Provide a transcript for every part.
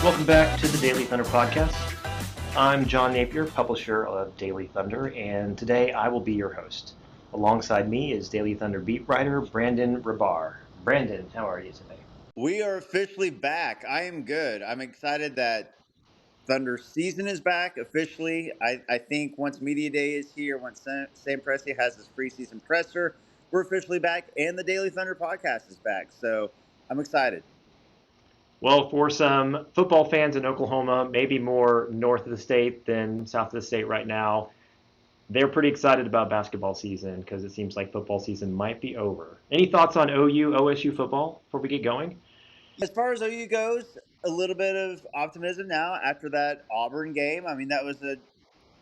Welcome back to the Daily Thunder podcast. I'm John Napier, publisher of Daily Thunder, and today I will be your host. Alongside me is Daily Thunder beat writer Brandon Rahbar. Brandon, how are you today? We are officially back. I am good. I'm excited that Thunder season is back officially. I think once Media Day is here, once Sam Presti has his preseason presser, we're officially back, and the Daily Thunder podcast is back. So I'm excited. Well, for some football fans in Oklahoma, maybe more north of the state than south of the state right now, they're pretty excited about basketball season because it seems like football season might be over. Any thoughts on OSU football before we get going? As far as OU goes, a little bit of optimism now after that Auburn game. I mean, that was a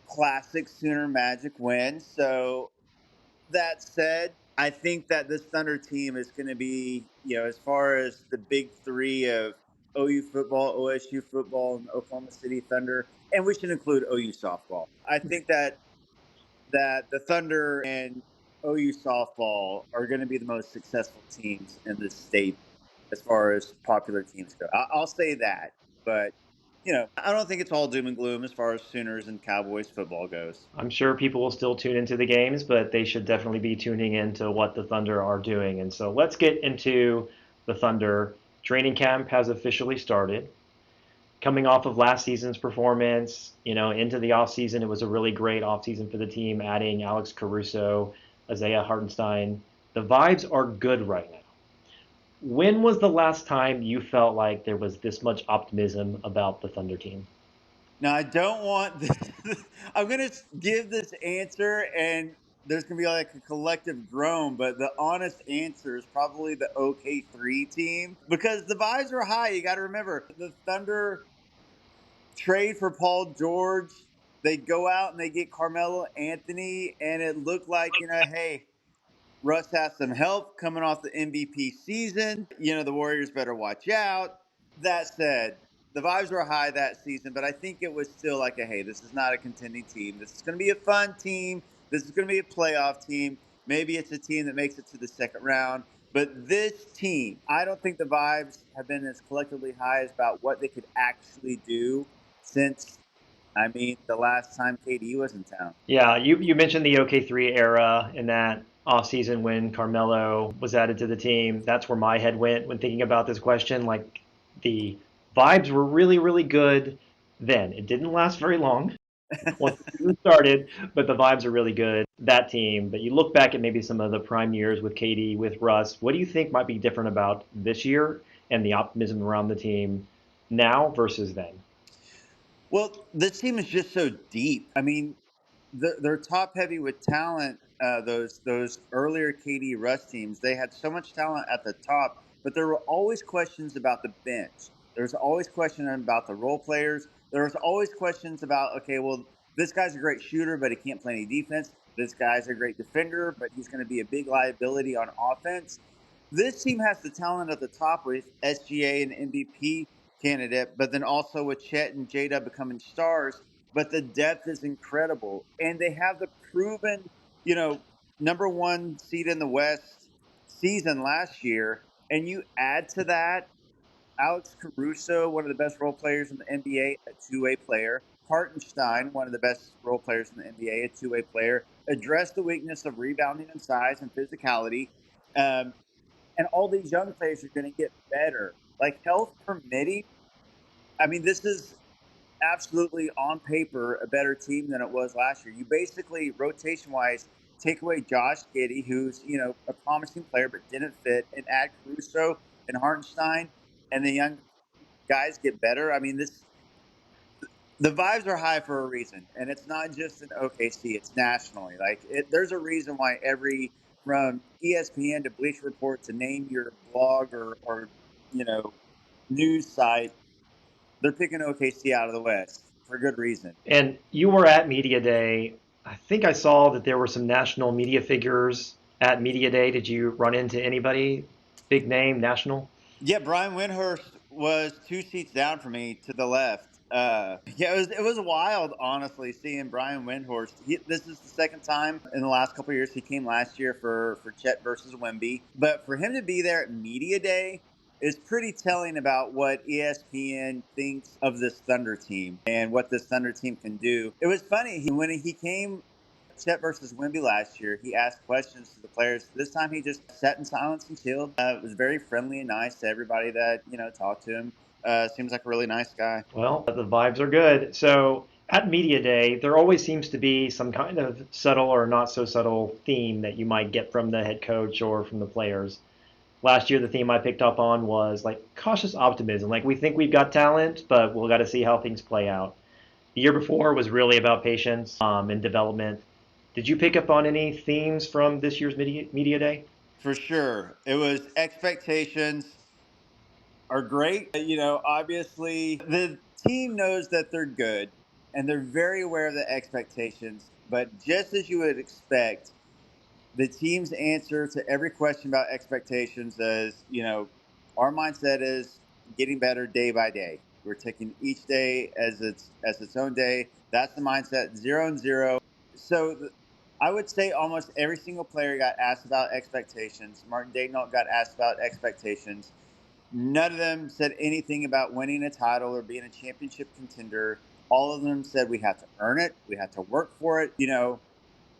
classic Sooner Magic win. So that said, I think that this Thunder team is going to be, as far as the big three of OU football, OSU football, and Oklahoma City Thunder, and we should include OU softball. I think that the Thunder and OU softball are going to be the most successful teams in the state as far as popular teams go. I'll say that, but I don't think it's all doom and gloom as far as Sooners and Cowboys football goes. I'm sure people will still tune into the games, but they should definitely be tuning into what the Thunder are doing. And so let's get into the Thunder. Training camp has officially started. Coming off of last season's performance, into the offseason, it was a really great offseason for the team, adding Alex Caruso, Isaiah Hartenstein. The vibes are good right now. When was the last time you felt like there was this much optimism about the Thunder team? Now, I don't want this. I'm going to give this answer, and there's going to be like a collective groan, but the honest answer is probably the OK3 team because the vibes are high. You got to remember, the Thunder trade for Paul George. They go out and they get Carmelo Anthony, and it looked like, hey, Russ has some help coming off the MVP season. The Warriors better watch out. That said, the vibes were high that season, but I think it was still like hey, this is not a contending team. This is going to be a fun team. This is going to be a playoff team. Maybe it's a team that makes it to the second round. But this team, I don't think the vibes have been as collectively high as about what they could actually do since, the last time KD was in town. Yeah, you mentioned the OK3 era in that offseason when Carmelo was added to the team. That's where my head went when thinking about this question. Like, the vibes were really, really good then. It didn't last very long once the season started, but the vibes are really good, that team. But you look back at maybe some of the prime years with KD, with Russ, what do you think might be different about this year and the optimism around the team now versus then? Well, this team is just so deep. They're top heavy with talent. Those earlier KD Russ teams, they had so much talent at the top, but there were always questions about the bench. There's always questions about the role players. There was always questions about, okay, well, this guy's a great shooter, but he can't play any defense. This guy's a great defender, but he's going to be a big liability on offense. This team has the talent at the top with SGA and MVP candidate, but then also with Chet and Jada becoming stars. But the depth is incredible, and they have the proven, number one seed in the West season last year, and you add to that Alex Caruso, one of the best role players in the NBA, a two-way player. Hartenstein, one of the best role players in the NBA, a two-way player. Address the weakness of rebounding and size and physicality. And all these young players are going to get better. Like, health permitting, this is absolutely on paper a better team than it was last year. You basically, rotation-wise, take away Josh Giddey, who's, a promising player but didn't fit, and add Caruso and Hartenstein, and the young guys get better. The vibes are high for a reason, and it's not just in OKC; it's nationally. There's a reason why from ESPN to Bleacher Report to name your blog or news site, they're picking OKC out of the West for good reason. And you were at Media Day. I think I saw that there were some national media figures at Media Day. Did you run into anybody, big name, national? Yeah, Brian Windhurst was 2 seats down from me to the left. Yeah, it was wild, honestly, seeing Brian Windhorst. This is the second time in the last couple of years. He came last year for Chet versus Wemby, but for him to be there at media day is pretty telling about what ESPN thinks of this Thunder team and what this Thunder team can do. It was funny when he came Chet versus Wemby last year. He asked questions to the players. This time he just sat in silence and chilled. Was very friendly and nice to everybody that talked to him. Seems like a really nice guy. Well, the vibes are good. So at Media Day, there always seems to be some kind of subtle or not so subtle theme that you might get from the head coach or from the players. Last year, the theme I picked up on was like cautious optimism. Like we think we've got talent, but we'll got to see how things play out. The year before was really about patience and development. Did you pick up on any themes from this year's media day? For sure. It was expectations are great. Obviously, the team knows that they're good and they're very aware of the expectations. But just as you would expect, the team's answer to every question about expectations is, our mindset is getting better day by day. We're taking each day as its own day. That's the mindset, 0 and 0. So I would say almost every single player got asked about expectations. Martin Daynault got asked about expectations. None of them said anything about winning a title or being a championship contender. All of them said we have to earn it. We have to work for it.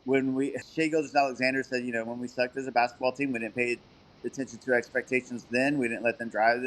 When Shea Gilgeous-Alexander said, when we sucked as a basketball team, we didn't pay attention to expectations then. We didn't let them drive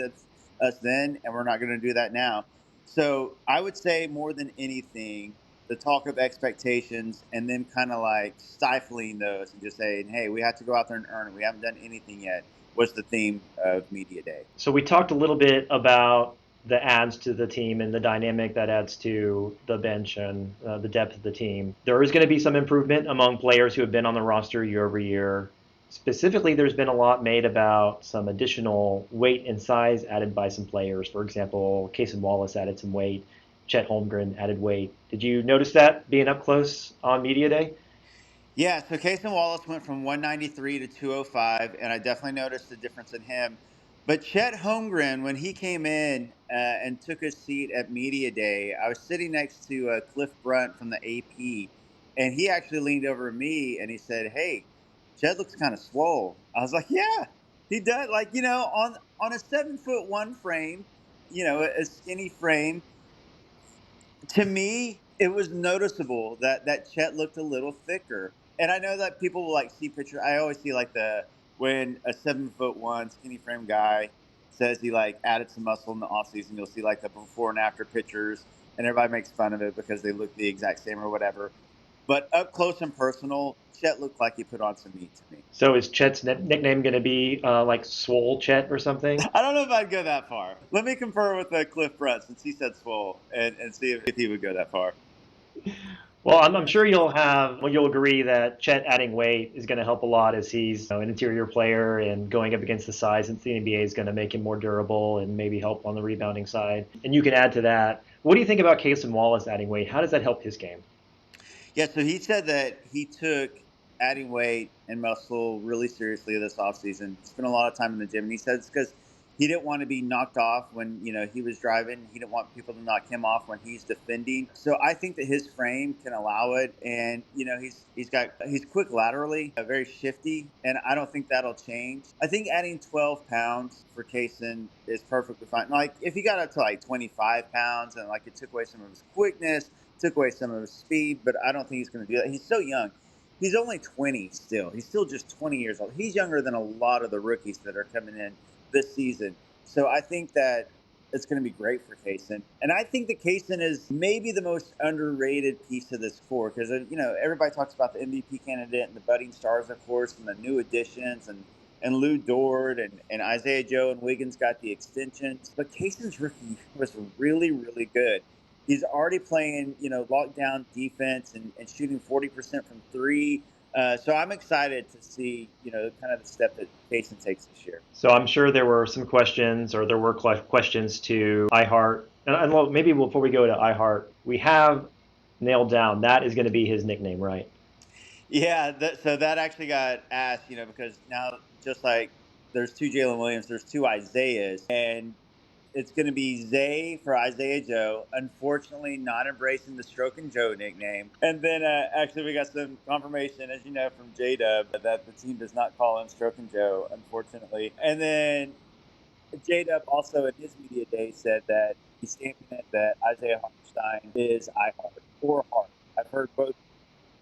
us then, and we're not going to do that now. So I would say more than anything, the talk of expectations and then kind of like stifling those and just saying, hey, we have to go out there and earn it. We haven't done anything yet was the theme of Media Day. So we talked a little bit about the adds to the team and the dynamic that adds to the bench and the depth of the team. There is going to be some improvement among players who have been on the roster year over year. Specifically, there's been a lot made about some additional weight and size added by some players. For example, Cason Wallace added some weight. Chet Holmgren added weight. Did you notice that being up close on Media Day? Yeah, so Cason Wallace went from 193 to 205, and I definitely noticed the difference in him. But Chet Holmgren, when he came in and took his seat at Media Day, I was sitting next to Cliff Brunt from the AP, and he actually leaned over me and he said, "Hey, Chet looks kind of swole." I was like, "Yeah, he does." Like on a 7'1" frame, a skinny frame, to me, it was noticeable that Chet looked a little thicker. And I know that people will like see pictures. I always see like when a 7'1" skinny frame guy says he like added some muscle in the offseason, you'll see like the before and after pictures, and everybody makes fun of it because they look the exact same or whatever. But up close and personal, Chet looked like he put on some meat to me. So is Chet's nickname going to be like Swole Chet or something? I don't know if I'd go that far. Let me confer with Cliff Brunt since he said swole and see if he would go that far. Well, I'm sure you'll agree that Chet adding weight is going to help a lot as he's an interior player and going up against the size in the NBA is going to make him more durable and maybe help on the rebounding side. And you can add to that. What do you think about Cason Wallace adding weight? How does that help his game? Yeah, so he said that he took adding weight and muscle really seriously this offseason. Spent a lot of time in the gym, and he said it's because he didn't want to be knocked off when he was driving. He didn't want people to knock him off when he's defending. So I think that his frame can allow it, and he's quick laterally, very shifty, and I don't think that'll change. I think adding 12 pounds for Kaysen is perfectly fine. Like if he got up to like 25 pounds and like it took away some of his quickness, took away some of his speed, but I don't think he's going to do that. He's so young. He's only 20 still. He's still just 20 years old. He's younger than a lot of the rookies that are coming in this season. So I think that it's going to be great for Kaysen. And I think that Kaysen is maybe the most underrated piece of this core because, everybody talks about the MVP candidate and the budding stars, of course, and the new additions and Lou Dort and Isaiah Joe and Wiggins got the extensions. But Kaysen's rookie was really, really good. He's already playing, lockdown defense and shooting 40% from three. So I'm excited to see, kind of the step that Kaysen takes this year. So I'm sure there were some questions, or there were questions to iHeart. And maybe before we go to iHeart, we have nailed down that is going to be his nickname, right? Yeah, so that actually got asked, because now just like there's two Jalen Williams, there's two Isaiahs, and It's going to be Zay for Isaiah Joe. Unfortunately, not embracing the Stroke and Joe nickname. And then actually, we got some confirmation, as you know, from J Dub that the team does not call him Stroke and Joe, unfortunately. And then J Dub also in his media day said that he's stamping it that Isaiah Hartenstein is iHeart or Hart. I've heard both.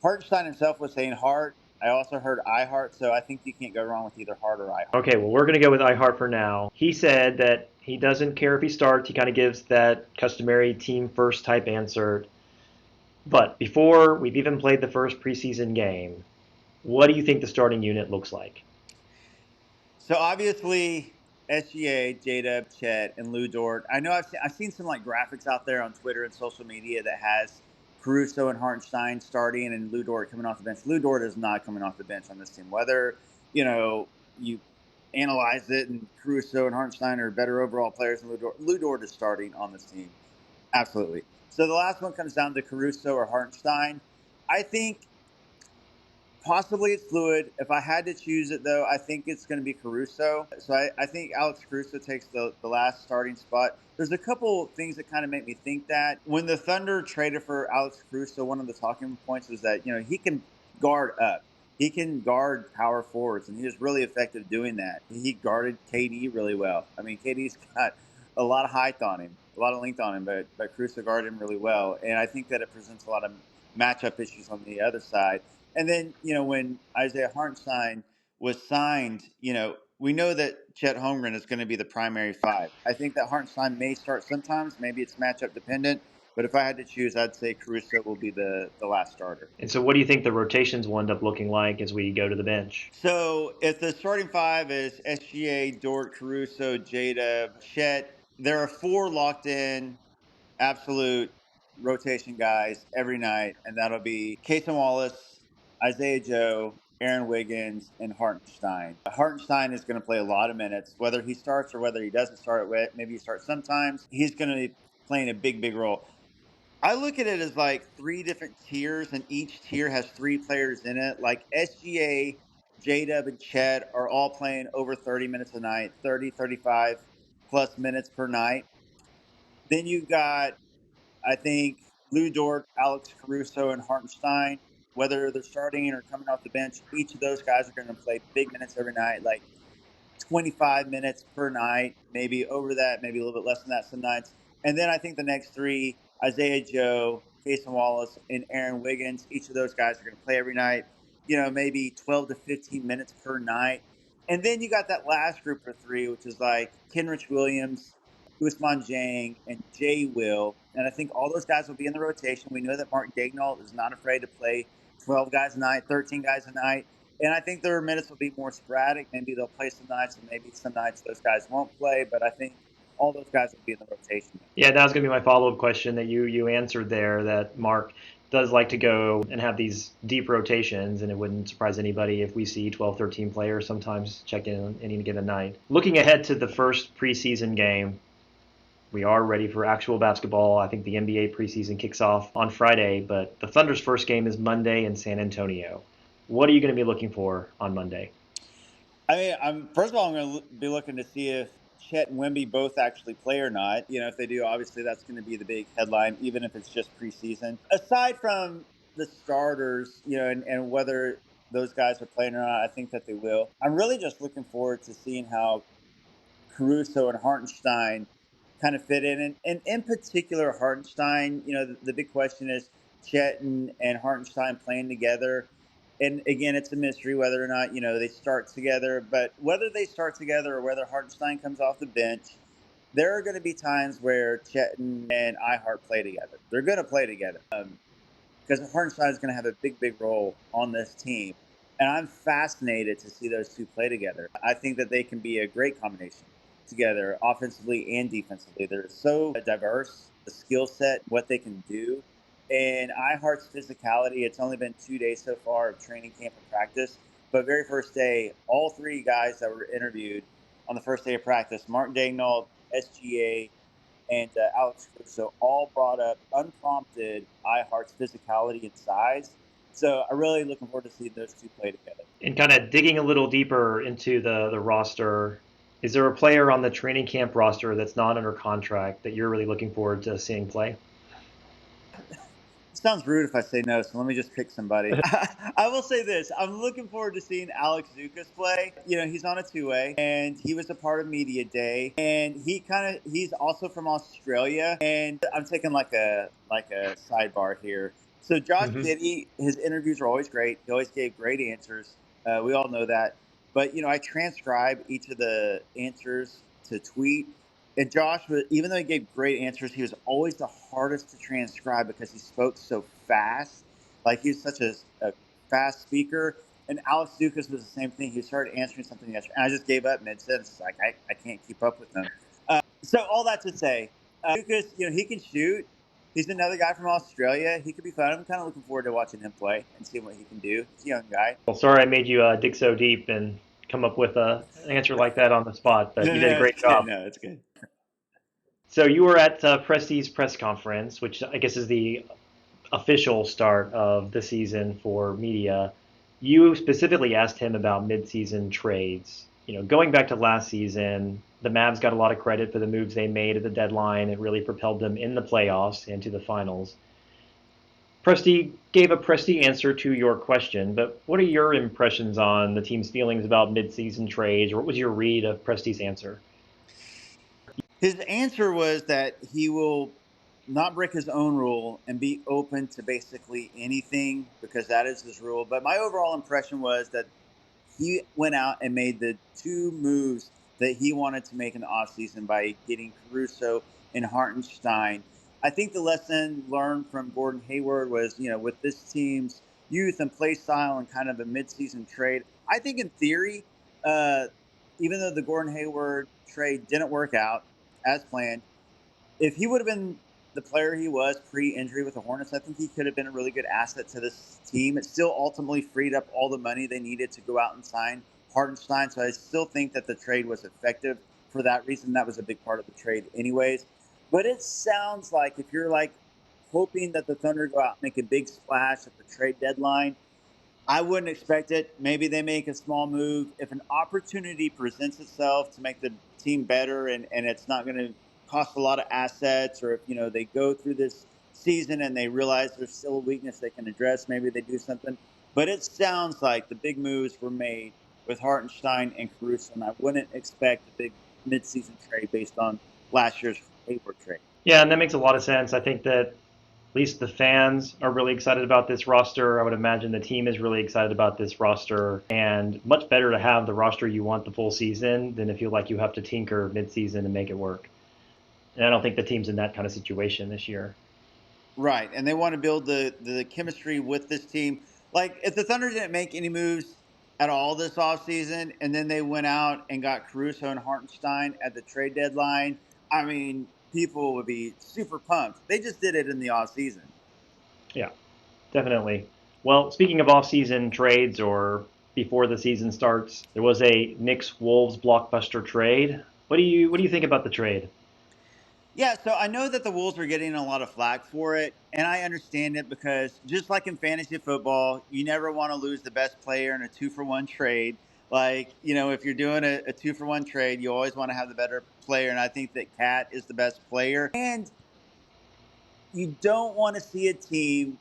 Hartenstein himself was saying Hart. I also heard iHeart, so I think you can't go wrong with either Hart or iHeart. Okay, well, we're going to go with iHeart for now. He said that he doesn't care if he starts. He kind of gives that customary team first type answer. But before we've even played the first preseason game, what do you think the starting unit looks like? So obviously, SGA, J-Dub, Chet, and Lou Dort. I know I've seen some like graphics out there on Twitter and social media that has Caruso and Hartenstein starting and Lou Dort coming off the bench. Lou Dort is not coming off the bench on this team. Whether you analyze it and Caruso and Hartenstein are better overall players than Lou Dort. Lou Dort is starting on this team. Absolutely. So the last one comes down to Caruso or Hartenstein. I think possibly it's fluid. If I had to choose it, though, I think it's going to be Caruso. So I think Alex Caruso takes the last starting spot. There's a couple things that kind of make me think that. When the Thunder traded for Alex Caruso, one of the talking points was that, he can guard up. He can guard power forwards, and he was really effective doing that. He guarded KD really well. I mean, KD's got a lot of height on him, a lot of length on him, but Caruso guarded him really well. And I think that it presents a lot of matchup issues on the other side. And then, when Isaiah Hartenstein was signed, we know that Chet Holmgren is going to be the primary five. I think that Hartenstein may start sometimes. Maybe it's matchup dependent. But if I had to choose, I'd say Caruso will be the last starter. And so, what do you think the rotations will end up looking like as we go to the bench? So if the starting five is SGA, Dort, Caruso, J-Dub, Chet, there are four locked in absolute rotation guys every night, and that'll be Casey Wallace, Isaiah Joe, Aaron Wiggins, and Hartenstein. Hartenstein is going to play a lot of minutes, whether he starts or whether he doesn't start. Maybe he starts sometimes. He's going to be playing a big, big role. I look at it as like three different tiers, and each tier has three players in it. Like SGA, J-Dub, and Chet are all playing over 30 minutes a night, 30, 35 plus minutes per night. Then you've got, I think, Lou Dort, Alex Caruso, and Hartenstein, whether they're starting or coming off the bench, each of those guys are going to play big minutes every night, like 25 minutes per night, maybe over that, maybe a little bit less than that some nights. And then I think the next three, Isaiah Joe, Jason Wallace, and Aaron Wiggins, each of those guys are going to play every night, maybe 12 to 15 minutes per night. And then you got that last group of three, which is like Kenrich Williams, Usman Jang, and Jay Will. And I think all those guys will be in the rotation. We know that Mark Daigneault is not afraid to play 12 guys a night, 13 guys a night. And I think their minutes will be more sporadic. Maybe they'll play some nights, and maybe some nights those guys won't play. But I think all those guys will be in the rotation. Yeah, that was going to be my follow-up question that you answered there, that Mark does like to go and have these deep rotations, and it wouldn't surprise anybody if we see 12, 13 players sometimes check in on any given night. Looking ahead to the first preseason game, we are ready for actual basketball. I think the NBA preseason kicks off on Friday, but the Thunder's first game is Monday in San Antonio. What are you going to be looking for on Monday? I mean, first of all, I'm going to be looking to see if Chet and Wemby both actually play or not. If they do, obviously that's going to be the big headline, even if it's just preseason. Aside from the starters, and whether those guys are playing or not, I think that they will. I'm really just looking forward to seeing how Caruso and Hartenstein kind of fit in. And in particular, Hartenstein, the big question is Chet and Hartenstein playing together. And again, it's a mystery whether or not, they start together. But whether they start together or whether Hartenstein comes off the bench, there are going to be times where Chet and iHeart play together. They're going to play together because Hartenstein is going to have a big, big role on this team. And I'm fascinated to see those two play together. I think that they can be a great combination together, offensively and defensively. They're so diverse, the skill set, what they can do. And iHeart's physicality, it's only been 2 days so far of training camp and practice. But very first day, all three guys that were interviewed on the first day of practice, Mark Daigneault, SGA, and Alex Caruso, all brought up unprompted iHeart's physicality and size. So I'm really looking forward to seeing those two play together. And kind of digging a little deeper into the roster, Is there a player on the training camp roster that's not under contract that you're really looking forward to seeing play? It sounds rude if I say no, so let me just pick somebody. I will say this. I'm looking forward to seeing Alex Zukas play. You know, he's on a two-way, and he was a part of Media Day, and he's also from Australia, and I'm taking like a sidebar here. So Josh Hmm. Giddey, his interviews are always great. He always gave great answers. We all know that. But, I transcribe each of the answers to tweet. And Josh, even though he gave great answers, he was always the hardest to transcribe because he spoke so fast. Like he's such a fast speaker. And Alex Dukas was the same thing. He started answering something yesterday, and I just gave up mid sentence. Like I can't keep up with him. So all that to say, Dukas, he can shoot. He's another guy from Australia. He could be fun. I'm kind of looking forward to watching him play and seeing what he can do. He's a young guy. Well, sorry I made you dig so deep and come up with an answer like that on the spot, but No, you did a no, great it's good. job. No, it's good. So you were at Presti's press conference, which I guess is the official start of the season for media. You specifically asked him about midseason trades. Going back to last season, the Mavs got a lot of credit for the moves they made at the deadline. It really propelled them in the playoffs and to the finals. Presti gave a Presti answer to your question, but what are your impressions on the team's feelings about midseason trades, or what was your read of Presti's answer? His answer was that he will not break his own rule and be open to basically anything because that is his rule. But my overall impression was that he went out and made the two moves that he wanted to make in the offseason by getting Caruso and Hartenstein. I think the lesson learned from Gordon Hayward was, with this team's youth and play style and kind of a midseason trade, I think in theory, uh, even though the Gordon Hayward trade didn't work out as planned, if he would have been the player he was pre-injury with the Hornets, I think he could have been a really good asset to this team. It still ultimately freed up all the money they needed to go out and sign Hartenstein. So I still think that the trade was effective for that reason. That was a big part of the trade, anyways. But it sounds like if you're like hoping that the Thunder go out and make a big splash at the trade deadline, I wouldn't expect it. Maybe they make a small move. If an opportunity presents itself to make the team better and it's not going to cost a lot of assets, or if, they go through this season and they realize there's still a weakness they can address, maybe they do something. But it sounds like the big moves were made with Hartenstein and Caruso, and I wouldn't expect a big midseason trade based on last year's Hayward trade. Yeah, and that makes a lot of sense. I think that at least the fans are really excited about this roster. I would imagine the team is really excited about this roster, and much better to have the roster you want the full season than to feel like you have to tinker midseason and make it work. And I don't think the team's in that kind of situation this year. Right, and they want to build the chemistry with this team. Like if the Thunder didn't make any moves at all this offseason, and then they went out and got Caruso and Hartenstein at the trade deadline, I mean, people would be super pumped. They just did it in the offseason. Yeah, definitely. Well, speaking of off-season trades or before the season starts, there was a Knicks Wolves blockbuster trade. What do you think about the trade? Yeah, so I know that the Wolves were getting a lot of flack for it, and I understand it because just like in fantasy football, you never want to lose the best player in a 2-for-1 trade. Like, if you're doing a 2-for-1 trade, you always want to have the better player, and I think that Cat is the best player. And you don't want to see a team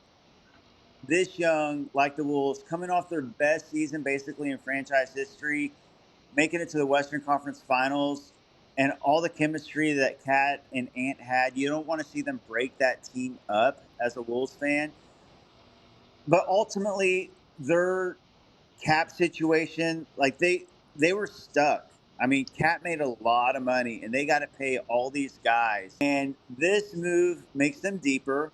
this young, like the Wolves, coming off their best season basically in franchise history, making it to the Western Conference Finals, and all the chemistry that Cat and Ant had. You don't want to see them break that team up as a Wolves fan. But ultimately, their cap situation, like they were stuck. I mean, Cat made a lot of money, and they got to pay all these guys. And this move makes them deeper.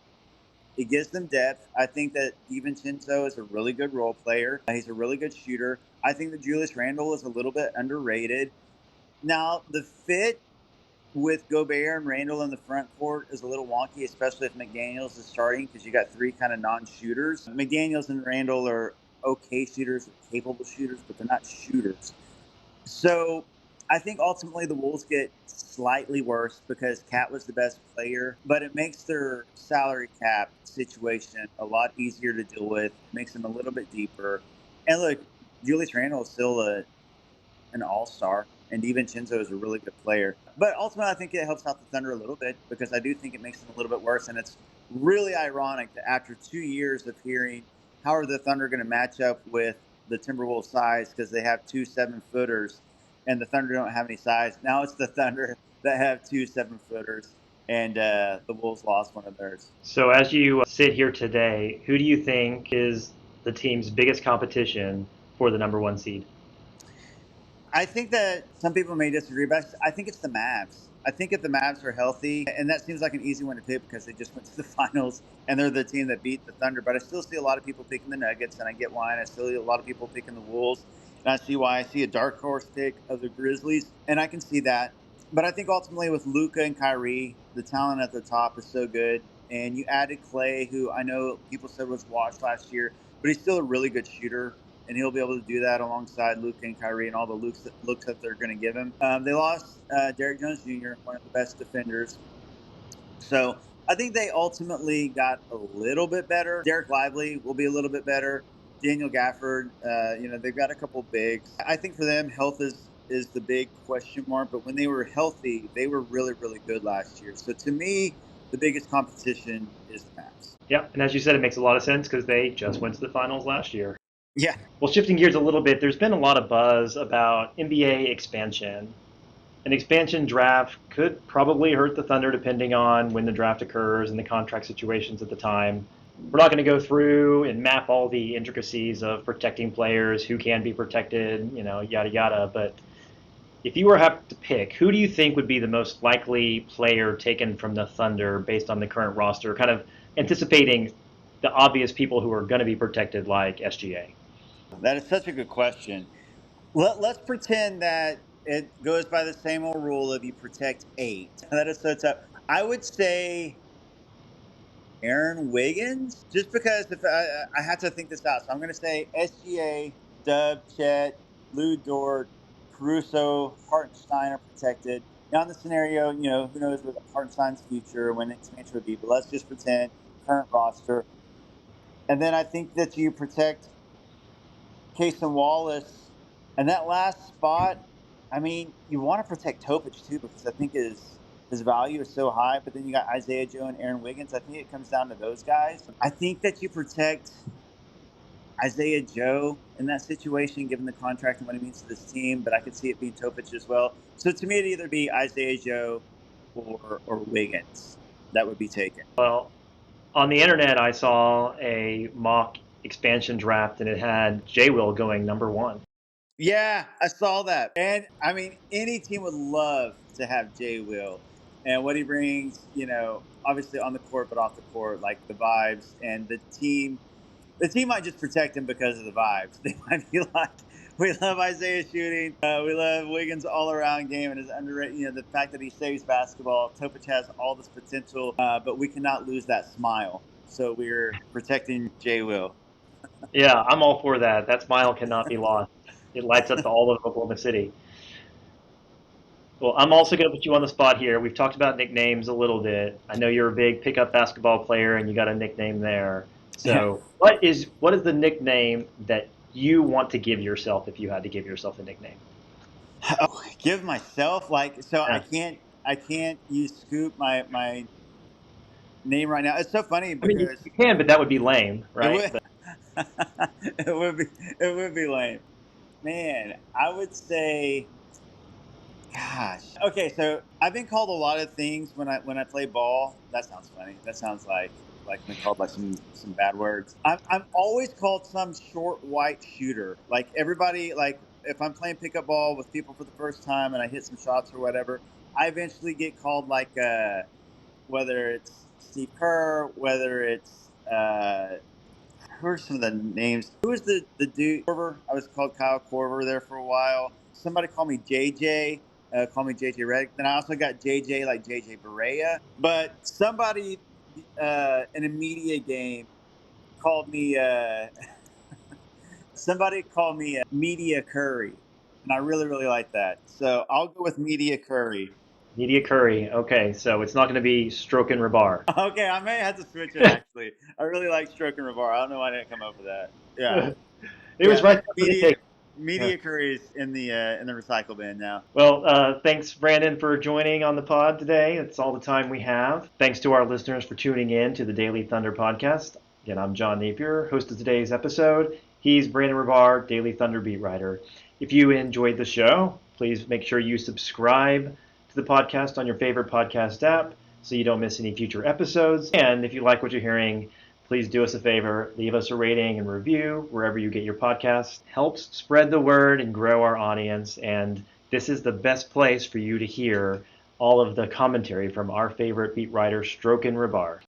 It gives them depth. I think that DiVincenzo is a really good role player. He's a really good shooter. I think that Julius Randle is a little bit underrated. Now, the fit with Gobert and Randle in the front court is a little wonky, especially if McDaniels is starting because you got three kind of non-shooters. McDaniels and Randle are okay shooters, they're capable shooters, but they're not shooters. So I think ultimately the Wolves get slightly worse because Cat was the best player, but it makes their salary cap situation a lot easier to deal with. It makes them a little bit deeper. And look, Julius Randle is still an all-star, and DiVincenzo is a really good player. But ultimately, I think it helps out the Thunder a little bit because I do think it makes them a little bit worse. And it's really ironic that after 2 years of hearing how are the Thunder going to match up with the Timberwolves size because they have 2 7-footers and the Thunder don't have any size. Now it's the Thunder that have 2 7-footers, and the Wolves lost one of theirs. So as you sit here today, who do you think is the team's biggest competition for the number one seed? I think that some people may disagree, but I think it's the Mavs. I think if the Mavs are healthy, and that seems like an easy one to pick because they just went to the finals and they're the team that beat the Thunder. But I still see a lot of people picking the Nuggets, and I get why. And I still see a lot of people picking the Wolves, and I see why. I see a dark horse pick of the Grizzlies, and I can see that. But I think ultimately with Luka and Kyrie, the talent at the top is so good. And you added Clay, who I know people said was washed last year, but he's still a really good shooter, and he'll be able to do that alongside Luke and Kyrie and all the looks that they're going to give him. They lost Derrick Jones Jr., one of the best defenders. So I think they ultimately got a little bit better. Derek Lively will be a little bit better. Daniel Gafford, they've got a couple bigs. I think for them, health is the big question mark. But when they were healthy, they were really, really good last year. So to me, the biggest competition is the Mavs. Yeah, and as you said, it makes a lot of sense because they just went to the finals last year. Yeah. Well, shifting gears a little bit, there's been a lot of buzz about NBA expansion. An expansion draft could probably hurt the Thunder depending on when the draft occurs and the contract situations at the time. We're not going to go through and map all the intricacies of protecting players, who can be protected, yada yada. But if you were to have to pick, who do you think would be the most likely player taken from the Thunder based on the current roster, kind of anticipating the obvious people who are going to be protected like SGA? That is such a good question. Let's pretend that it goes by the same old rule of you protect 8. That is so tough. I would say Aaron Wiggins, just because if I had to think this out. So I'm going to say SGA, Dub, Chet, Lou Dort, Caruso, Hartenstein are protected. Now in the scenario, who knows what Hartenstein's future, when expansion would be, but let's just pretend current roster. And then I think that you protect Case and Wallace. And that last spot, I mean, you want to protect Topic too because I think his value is so high. But then you got Isaiah Joe and Aaron Wiggins. I think it comes down to those guys. I think that you protect Isaiah Joe in that situation, given the contract and what it means to this team. But I could see it being Topic as well. So to me, it'd either be Isaiah Joe or Wiggins that would be taken. Well, on the internet, I saw a mock expansion draft, and it had J. Will going number one. Yeah, I saw that. And I mean, any team would love to have Jay Will and what he brings, obviously on the court, but off the court, like the vibes and the team. The team might just protect him because of the vibes. They might be like, we love Isaiah shooting. We love Wiggins' all-around game and his underrated, the fact that he saves basketball. Topic has all this potential, but we cannot lose that smile. So we're protecting Jay Will. Yeah, I'm all for that. That smile cannot be lost. It lights up all of Oklahoma City. Well, I'm also going to put you on the spot here. We've talked about nicknames a little bit. I know you're a big pickup basketball player, and you got a nickname there. So, what is the nickname that you want to give yourself if you had to give yourself a nickname? Oh, give myself Yeah. I can't use Scoop my name right now. It's so funny I mean, you, because you can, but that would be lame, it right? would it would be lame. Man, I would say, gosh. Okay, so I've been called a lot of things when I play ball. That sounds funny. That sounds like I've been called like some bad words. I'm always called some short white shooter. Like everybody, like if I'm playing pickup ball with people for the first time and I hit some shots or whatever, I eventually get called like whether it's Steve Kerr, whether it's who are some of the names? Who was the dude? Corver. I was called Kyle Corver there for a while. Somebody called me JJ. Called me JJ Redick. Then I also got JJ like JJ Barea. But somebody in a media game called me. Somebody called me Media Curry, and I really really like that. So I'll go with Media Curry. Media Curry. Okay, so it's not going to be Strokin' Rabar. Okay, I may have to switch it actually. I really like Stroking Ravar. I don't know why I didn't come up with that. Yeah. It was Yeah, right there for the media take. Media curries in the recycle bin now. Well, thanks, Brandon, for joining on the pod today. That's all the time we have. Thanks to our listeners for tuning in to the Daily Thunder podcast. Again, I'm John Napier, host of today's episode. He's Brandon Rahbar, Daily Thunder beat writer. If you enjoyed the show, please make sure you subscribe to the podcast on your favorite podcast app so you don't miss any future episodes. And if you like what you're hearing, please do us a favor, leave us a rating and review wherever you get your podcasts. Helps spread the word and grow our audience, and this is the best place for you to hear all of the commentary from our favorite beat writer, Strokin Rahbar.